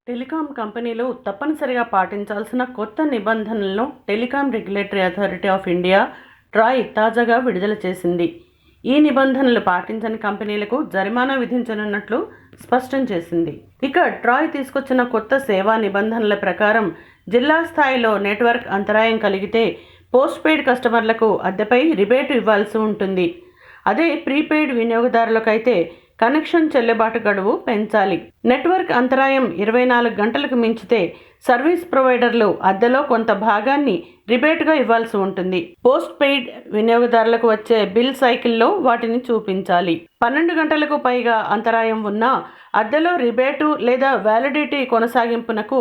Telecom కంపెనీలు తప్పనిసరిగా పాటించాల్సిన కొత్త నిబంధనలను telecom regulatory authority of India Troy తాజాగా విడుదల చేసింది. ఈ నిబంధనలు పాటించని కంపెనీలకు జరిమానా విధించనున్నట్లు స్పష్టం చేసింది. ఇక ట్రాయ్ తీసుకొచ్చిన కొత్త సేవా నిబంధనల ప్రకారం జిల్లా స్థాయిలో నెట్వర్క్ అంతరాయం కలిగితే పోస్ట్ పెయిడ్ కస్టమర్లకు అద్దెపై రిబేటు ఇవ్వాల్సి ఉంటుంది. అదే ప్రీపెయిడ్ వినియోగదారులకైతే కనెక్షన్ చెల్లుబాటు గడువు పెంచాలి. నెట్వర్క్ అంతరాయం 24 గంటలకు మించితే సర్వీస్ ప్రొవైడర్లు అద్దెలో కొంత భాగాన్ని రిబేటుగా ఇవ్వాల్సి ఉంటుంది. పోస్ట్ పెయిడ్ వినియోగదారులకు వచ్చే బిల్ సైకిల్లో వాటిని చూపించాలి. 12 గంటలకు పైగా అంతరాయం ఉన్నా అద్దెలో రిబేటు లేదా వ్యాలిడిటీ కొనసాగింపునకు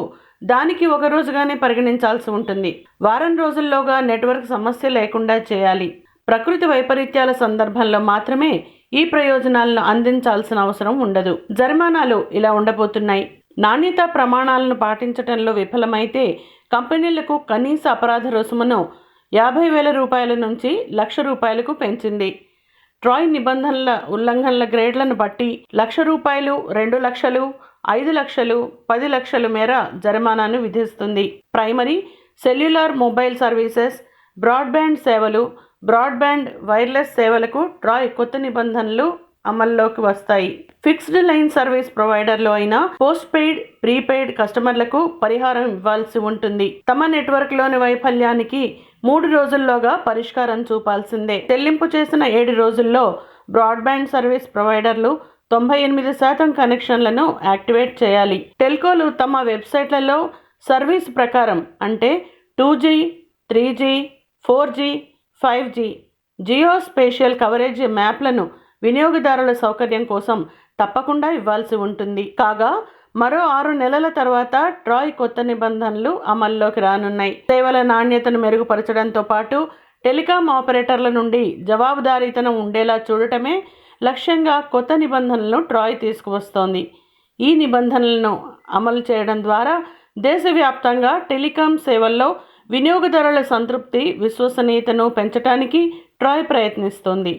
దానికి ఒక రోజుగానే పరిగణించాల్సి ఉంటుంది. వారం రోజుల్లోగా నెట్వర్క్ సమస్య లేకుండా చేయాలి. ప్రకృతి వైపరీత్యాల సందర్భంలో మాత్రమే ఈ ప్రయోజనాలను అందించాల్సిన అవసరం ఉండదు. జరిమానాలు ఇలా ఉండబోతున్నాయి. నాణ్యతా ప్రమాణాలను పాటించడంలో విఫలమైతే కంపెనీలకు కనీస అపరాధ రుసుమును 50,000 రూపాయల నుంచి ₹1,00,000 పెంచింది. ట్రాయ్ నిబంధనల ఉల్లంఘనల గ్రేడ్లను బట్టి ₹1,00,000, ₹2,00,000, ₹5,00,000, ₹10,00,000 మేర జరిమానాను విధిస్తుంది. Primary, cellular mobile services, broadband సేవలు, బ్రాడ్బ్యాండ్ వైర్లెస్ సేవలకు ట్రాయ్ కొత్త నిబంధనలు అమల్లోకి వస్తాయి. ఫిక్స్డ్ లైన్ సర్వీస్ ప్రొవైడర్లు అయినా పోస్ట్ పెయిడ్, ప్రీపెయిడ్ కస్టమర్లకు పరిహారం ఇవ్వాల్సి ఉంటుంది. తమ నెట్వర్క్లోని వైఫల్యానికి 3 రోజుల్లోగా పరిష్కారం చూపాల్సిందే. చెల్లింపు చేసిన 7 రోజుల్లో బ్రాడ్బ్యాండ్ సర్వీస్ ప్రొవైడర్లు 98% కనెక్షన్లను యాక్టివేట్ చేయాలి. టెల్కోలు తమ వెబ్సైట్లలో సర్వీస్ ప్రకారం అంటే 2G, 3G, 4G, 5G, Jio spatial coverage మ్యాప్లను వినియోగదారుల సౌకర్యం కోసం తప్పకుండా ఇవ్వాల్సి ఉంటుంది. కాగా మరో 6 నెలల తర్వాత ట్రాయ్ కొత్త నిబంధనలు అమల్లోకి రానున్నాయి. సేవల నాణ్యతను మెరుగుపరచడంతో పాటు టెలికాం ఆపరేటర్ల నుండి జవాబుదారీతనం ఉండేలా చూడటమే లక్ష్యంగా కొత్త నిబంధనలను ట్రాయ్ తీసుకువస్తోంది. ఈ నిబంధనలను అమలు చేయడం ద్వారా దేశవ్యాప్తంగా టెలికాం సేవల్లో వినియోగదారుల సంతృప్తి, విశ్వసనీయతను పెంచడానికి ట్రాయ్ ప్రయత్నిస్తోంది.